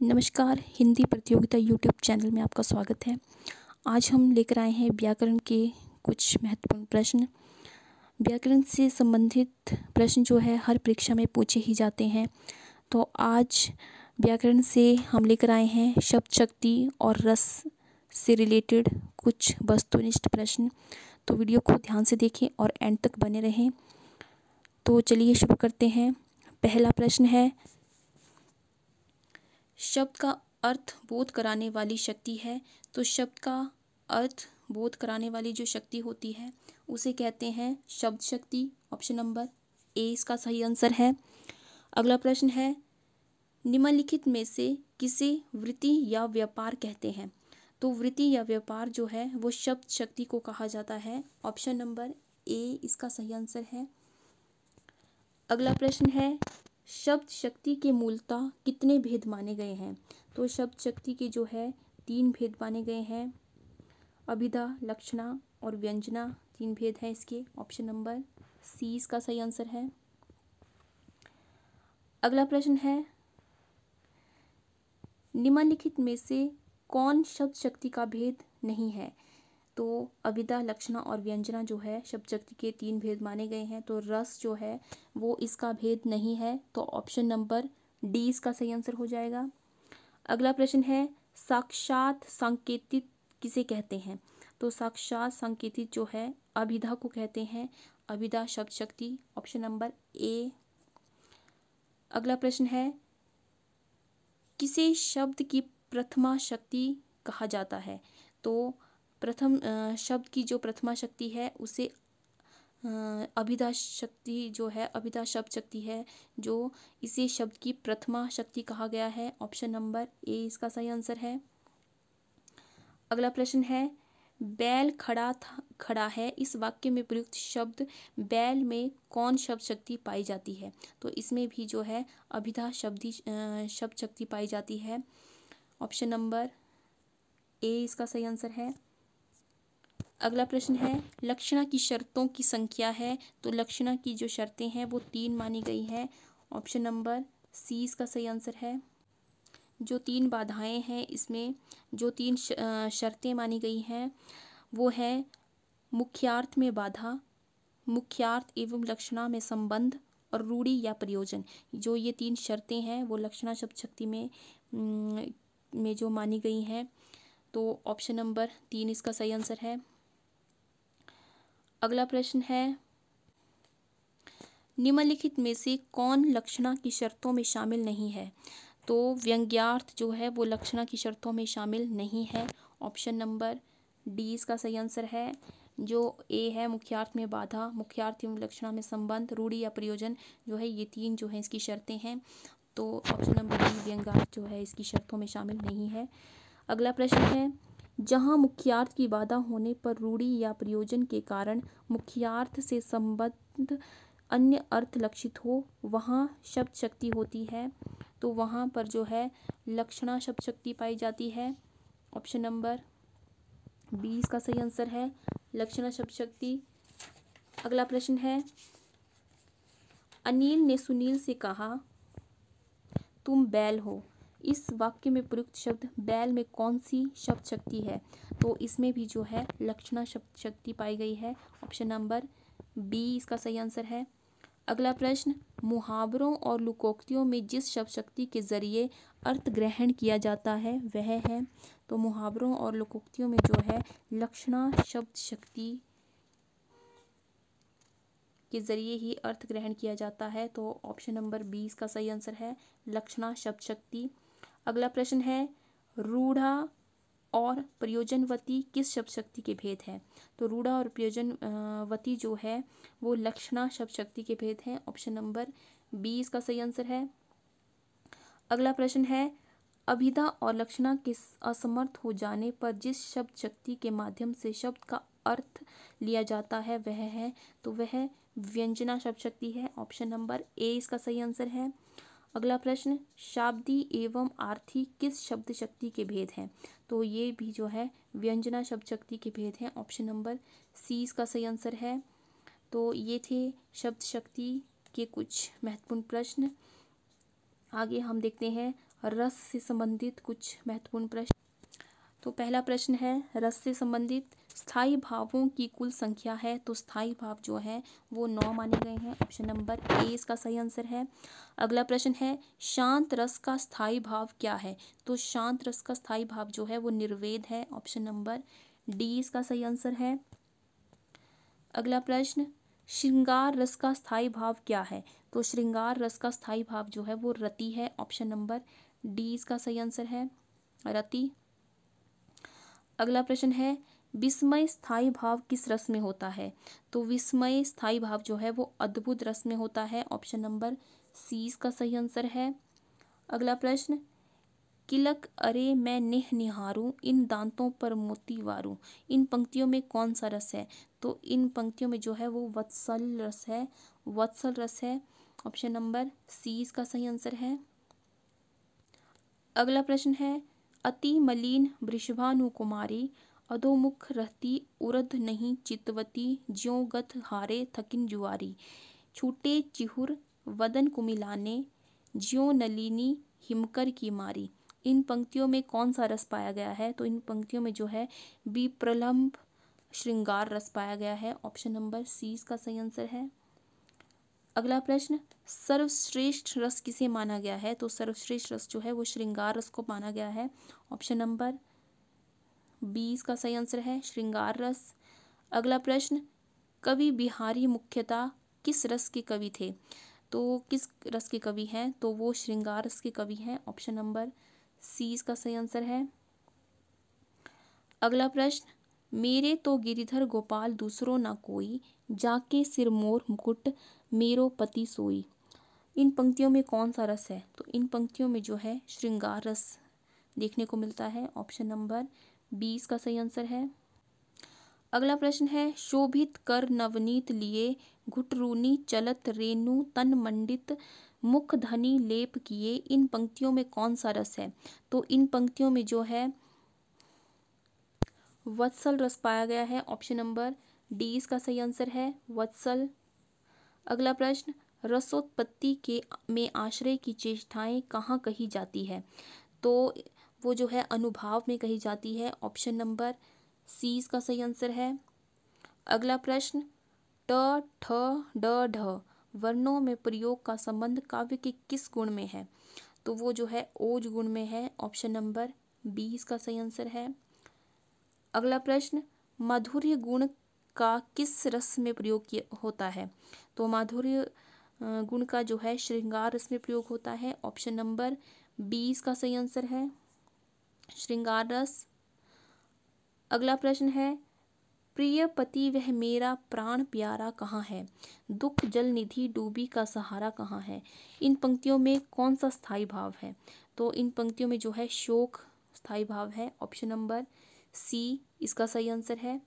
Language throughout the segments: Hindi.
नमस्कार, हिंदी प्रतियोगिता यूट्यूब चैनल में आपका स्वागत है। आज हम लेकर आए हैं व्याकरण के कुछ महत्वपूर्ण प्रश्न। व्याकरण से संबंधित प्रश्न जो है हर परीक्षा में पूछे ही जाते हैं। तो आज व्याकरण से हम लेकर आए हैं शब्द शक्ति और रस से रिलेटेड कुछ वस्तुनिष्ठ प्रश्न। तो वीडियो को ध्यान से देखें और एंड तक बने रहें। तो चलिए शुरू करते हैं। पहला प्रश्न है, शब्द का अर्थ बोध कराने वाली शक्ति है। तो शब्द का अर्थ बोध कराने वाली जो शक्ति होती है उसे कहते हैं शब्द शक्ति। ऑप्शन नंबर ए इसका सही आंसर है। अगला प्रश्न है, निम्नलिखित में से किसे वृत्ति या व्यापार कहते हैं। तो वृत्ति या व्यापार जो है वो शब्द शक्ति को कहा जाता है। ऑप्शन नंबर ए इसका सही आंसर है। अगला प्रश्न है, शब्द शक्ति के मूलतः कितने भेद माने गए हैं। तो शब्द शक्ति के जो है 3 भेद माने गए हैं। अभिधा, लक्षणा और व्यंजना 3 भेद हैं इसके। ऑप्शन नंबर सी इसका सही आंसर है। अगला प्रश्न है, निम्नलिखित में से कौन शब्द शक्ति का भेद नहीं है। तो अभिधा, लक्षणा और व्यंजना जो है शब्द शक्ति के 3 भेद माने गए हैं। तो रस जो है वो इसका भेद नहीं है। तो ऑप्शन नंबर डी इसका सही आंसर हो जाएगा। अगला प्रश्न है, साक्षात संकेतित किसे कहते हैं। तो साक्षात संकेतित जो है अभिधा को कहते हैं। अभिधा शब्द शक्ति। Option number A. अगला प्रश्न है, किसे शब्द की प्रथमा शक्ति कहा जाता है। तो प्रथम शब्द की जो प्रथमा शक्ति है उसे अभिधा शक्ति जो है, अभिधा शब्द शक्ति है जो इसे शब्द की प्रथमा शक्ति कहा गया है। ऑप्शन नंबर ए इसका सही आंसर है। अगला प्रश्न है, बैल खड़ा है इस वाक्य में प्रयुक्त शब्द बैल में कौन शब्द शक्ति पाई जाती है। तो इसमें भी जो है अभिधा शब्द शक्ति पाई जाती है। ऑप्शन नंबर ए इसका सही आंसर है। अगला प्रश्न है, लक्षणा की शर्तों की संख्या है। तो लक्षणा की जो शर्तें हैं वो 3 मानी गई हैं। ऑप्शन नंबर सी इसका सही आंसर है। जो 3 बाधाएं हैं इसमें जो 3 शर्तें मानी गई हैं वो है मुख्यार्थ में बाधा, मुख्यार्थ एवं लक्षणा में संबंध और रूढ़ि या प्रयोजन। जो ये 3 शर्तें हैं वो लक्षणा शब्द शक्ति में जो मानी गई हैं। तो ऑप्शन नंबर 3 इसका सही आंसर है। अगला प्रश्न है, निम्नलिखित में से कौन लक्षणा की शर्तों में शामिल नहीं है। तो व्यंग्यार्थ जो है वो लक्षणा की शर्तों में शामिल नहीं है। ऑप्शन नंबर डी इसका सही आंसर है। जो ए है मुख्यार्थ में बाधा, मुख्यार्थ एवं लक्षणा में संबंध, रूढ़ि या प्रयोजन जो है ये 3 जो है इसकी शर्तें हैं। तो ऑप्शन नंबर डी व्यंग्यार्थ जो है इसकी शर्तों में शामिल नहीं है। अगला प्रश्न है, जहाँ मुख्यार्थ की बाधा होने पर रूढ़ि या प्रयोजन के कारण मुख्यार्थ से संबद्ध अन्य अर्थ लक्षित हो वहाँ शब्द शक्ति होती है। तो वहाँ पर जो है लक्षणा शब्द शक्ति पाई जाती है। ऑप्शन नंबर बी इसका सही आंसर है, लक्षणा शब्द शक्ति। अगला प्रश्न है, अनिल ने सुनील से कहा तुम बैल हो। इस वाक्य में प्रयुक्त शब्द बैल में कौन सी शब्द शक्ति है। तो इसमें भी जो है लक्षणा शब्द शक्ति पाई गई है। ऑप्शन नंबर बी इसका सही आंसर है। अगला प्रश्न, मुहावरों और लोकोक्तियों में जिस शब्द शक्ति के जरिए अर्थ ग्रहण किया जाता है वह है। तो मुहावरों और लोकोक्तियों में जो है लक्षणा शब्द शक्ति के जरिए ही अर्थ ग्रहण किया जाता है। तो ऑप्शन नंबर 20 का सही आंसर है, लक्षणा शब्द शक्ति। अगला प्रश्न है, रूढ़ा और प्रयोजनवती किस शब्द शक्ति के भेद हैं। तो रूढ़ा और प्रयोजनवती जो है वो लक्षणा शब्द शक्ति के भेद हैं। ऑप्शन नंबर 20 का सही आंसर है। अगला प्रश्न है, अभिधा और लक्षणा के असमर्थ हो जाने पर जिस शब्द शक्ति के माध्यम से शब्द का अर्थ लिया जाता है वह है। तो वह व्यंजना शब्द शक्ति है। ऑप्शन नंबर ए इसका सही आंसर है। अगला प्रश्न, शाब्दी एवं आर्थी किस शब्द शक्ति के भेद हैं। तो ये भी जो है व्यंजना शब्द शक्ति के भेद हैं। ऑप्शन नंबर सी इसका सही आंसर है। तो ये थे शब्द शक्ति के कुछ महत्वपूर्ण प्रश्न। आगे हम देखते हैं रस से संबंधित कुछ महत्वपूर्ण प्रश्न। तो पहला प्रश्न है, रस से संबंधित स्थायी भावों की कुल संख्या है। तो स्थायी भाव जो है वो 9 माने गए हैं। ऑप्शन नंबर ए इसका सही आंसर है। अगला प्रश्न है, शांत रस का स्थायी भाव क्या है। तो शांत रस का स्थायी भाव जो है वो निर्वेद है। ऑप्शन नंबर डी इसका सही आंसर है। अगला प्रश्न, श्रृंगार रस का स्थायी भाव क्या है। तो श्रृंगार रस का स्थायी भाव जो है वो रति है। ऑप्शन नंबर डी इसका सही आंसर है, रति। अगला प्रश्न है, विस्मय स्थायी भाव किस रस में होता है। तो विस्मय स्थायी भाव जो है वो अद्भुत रस में होता है। ऑप्शन नंबर सी इसका सही आंसर है। अगला प्रश्न, किलक अरे मैं नेह निहारूं, इन दांतों पर मोती वारूं, इन पंक्तियों में कौन सा रस है। तो इन पंक्तियों में जो है वो वत्सल रस है, वत्सल रस है। ऑप्शन नंबर सी इसका सही आंसर है। अगला प्रश्न है, अति मलिन वृषभानु कुमारी, अधोमुख रहती उरध नहीं चितवती, ज्यों गत हारे थकिन जुआरी, छूटे चिहुर वदन कुमिलाने, ज्यों नलिनी हिमकर की मारी। इन पंक्तियों में कौन सा रस पाया गया है। तो इन पंक्तियों में जो है विप्रलंब श्रृंगार रस पाया गया है। ऑप्शन नंबर सी इसका सही आंसर है। अगला प्रश्न, सर्वश्रेष्ठ रस किसे माना गया है। तो सर्वश्रेष्ठ रस जो है वो श्रृंगार रस को माना गया है। ऑप्शन नंबर बी इसका सही आंसर है, श्रृंगार रस। अगला प्रश्न, कवि बिहारी मुख्यतः किस रस के कवि थे। तो किस रस के कवि हैं। तो वो श्रृंगार रस के कवि हैं। ऑप्शन नंबर सी इसका सही आंसर है। अगला प्रश्न, मेरे तो गिरिधर गोपाल दूसरो ना कोई, जाके सिरमोर मुकुट मेरो पति सोई। इन पंक्तियों में कौन सा रस है। तो इन पंक्तियों में जो है श्रृंगार रस देखने को मिलता है। ऑप्शन नंबर बी इसका सही आंसर है। अगला प्रश्न है, शोभित कर नवनीत लिए, घुटरूनी चलत रेणु तन मंडित, मुख धनी लेप किए, इन पंक्तियों में कौन सा रस है। तो इन पंक्तियों में जो है वत्सल रस पाया गया है। ऑप्शन नंबर डी इसका सही आंसर है, वत्सल। अगला प्रश्न, रसोत्पत्ति के में आश्रय की चेष्टाएं कहाँ कही जाती है। तो वो जो है अनुभाव में कही जाती है। ऑप्शन नंबर सी इसका सही आंसर है। अगला प्रश्न, ट ठ ड ढ वर्णों में प्रयोग का संबंध काव्य के किस गुण में है। तो वो जो है ओज गुण में है। ऑप्शन नंबर बी इसका सही आंसर है। अगला प्रश्न, माधुर्य गुण का किस रस में प्रयोग होता है। तो माधुर्य गुण का जो है श्रृंगार रस में प्रयोग होता है। ऑप्शन नंबर बी इसका सही आंसर है, श्रृंगार रस। अगला प्रश्न है, प्रिय पति वह मेरा प्राण प्यारा कहाँ है, दुख जल निधि डूबी का सहारा कहाँ है। इन पंक्तियों में कौन सा स्थायी भाव है। तो इन पंक्तियों में जो है शोक स्थायी भाव है। ऑप्शन नंबर सी इसका सही आंसर है।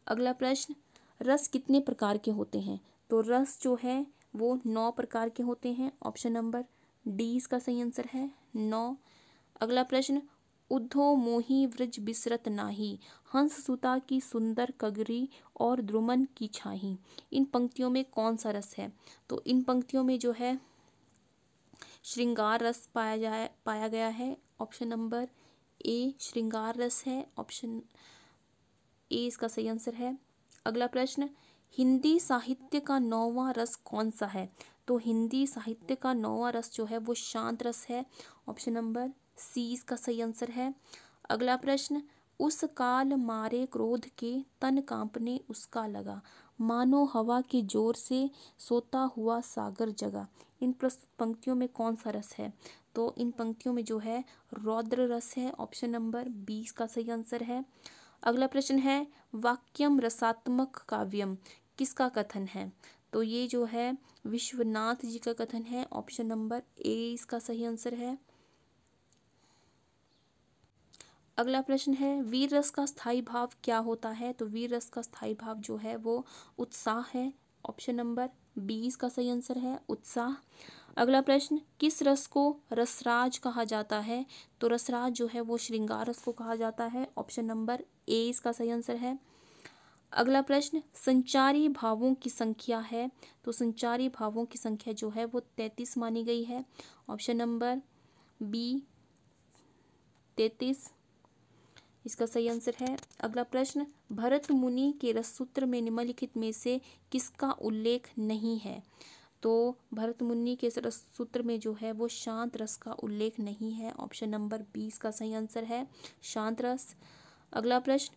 अगला प्रश्न, रस कितने प्रकार के होते हैं। तो रस जो है वो 9 प्रकार के होते हैं। ऑप्शन नंबर डी इसका सही आंसर है, 9। अगला प्रश्न, उद्धो मोही व्रज बिसरत नाही, हंस सुता की सुंदर कगरी और द्रुमन की छाही। इन पंक्तियों में कौन सा रस है। तो इन पंक्तियों में जो है श्रृंगार रस पाया गया है। ऑप्शन नंबर ए श्रृंगार रस है। ऑप्शन ए इसका सही आंसर है। अगला प्रश्न, हिंदी साहित्य का 9वां रस कौन सा है। तो हिंदी साहित्य का 9वां रस जो है वो शांत रस है। ऑप्शन नंबर सी इसका सही आंसर है। अगला प्रश्न, उस काल मारे क्रोध के तन कांपने उसका लगा, मानो हवा के जोर से सोता हुआ सागर जगा। इन प्रस्तुत पंक्तियों में कौन सा रस है। तो इन पंक्तियों में जो है रौद्र रस है। ऑप्शन नंबर 20 का सही आंसर है। अगला प्रश्न है, वाक्यम रसात्मक काव्यम किसका कथन है। तो ये जो है विश्वनाथ जी का कथन है। ऑप्शन नंबर ए इसका सही आंसर है। अगला प्रश्न है, वीर रस का स्थायी भाव क्या होता है। तो वीर रस का स्थायी भाव जो है वो उत्साह है। ऑप्शन नंबर 20 का सही आंसर है, उत्साह। अगला प्रश्न, किस रस को रसराज कहा जाता है। तो रसराज जो है वो श्रृंगार रस को कहा जाता है। ऑप्शन नंबर ए इसका सही आंसर है। अगला प्रश्न, संचारी भावों की संख्या है। तो संचारी भावों की संख्या जो है वो 33 मानी गई है। ऑप्शन नंबर बी 33 इसका सही आंसर है। अगला प्रश्न, भरत मुनि के रससूत्र में निम्नलिखित में से किसका उल्लेख नहीं है? तो भरत मुनि के रससूत्र में जो है वो शांत रस का उल्लेख नहीं है। ऑप्शन नंबर 20 का सही आंसर है शांत रस। अगला प्रश्न,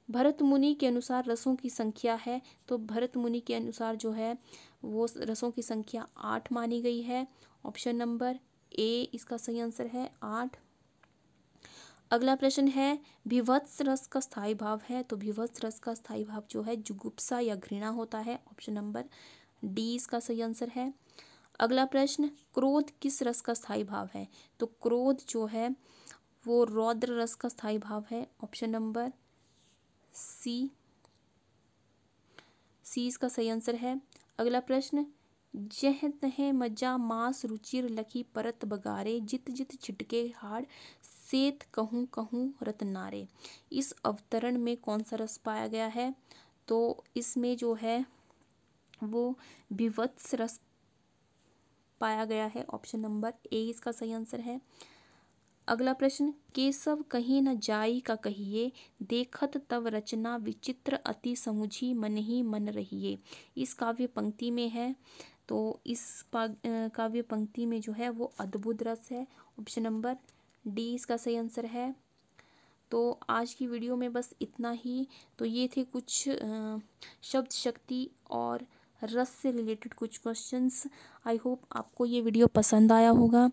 भरत मुनि के अनुसार रसों की संख्या है, तो भरत मुनि के अनुसार जो है वो रसों की संख्या 8 मानी गई है। ऑप्शन नंबर ए इसका सही आंसर है 8। अगला प्रश्न है, विभत्स रस का स्थायी भाव है, तो विभत्स रस का स्थायी भाव जो है जुगुप्सा या घृणा होता है। ऑप्शन नंबर डी इसका सही आंसर है। अगला प्रश्न, क्रोध किस रस का स्थायी भाव है? तो क्रोध जो है वो रौद्र रस का स्थायी भाव है। ऑप्शन नंबर सी इसका सही आंसर है। अगला प्रश्न, जह तह मज्जा मांस रुचिर लखी परत बगारे, जित जित छिटके हाड़ सेत कहूँ कहूँ रतनारे। इस अवतरण में कौन सा रस पाया गया है? तो इसमें जो है वो विभत्स रस पाया गया है। ऑप्शन नंबर ए इसका सही आंसर है। अगला प्रश्न, केशव कहीं न जाई का कहिए, देखत तब रचना विचित्र अति समुझी मन ही मन रहिए। इस काव्य पंक्ति में है, तो इस काव्य पंक्ति में जो है वो अद्भुत रस है। ऑप्शन नंबर डी इसका सही आंसर है। तो आज की वीडियो में बस इतना ही। तो ये थे कुछ शब्द शक्ति और रस से रिलेटेड कुछ क्वेश्चंस। आई होप आपको ये वीडियो पसंद आया होगा।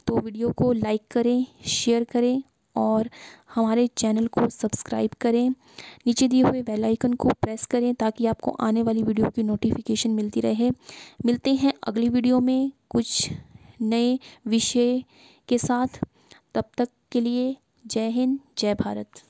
तो वीडियो को लाइक करें, शेयर करें और हमारे चैनल को सब्सक्राइब करें। नीचे दिए हुए बेल आइकन को प्रेस करें ताकि आपको आने वाली वीडियो की नोटिफिकेशन मिलती रहे। मिलते हैं अगली वीडियो में कुछ नए विषय के साथ। तब तक के लिए जय हिंद, जय भारत।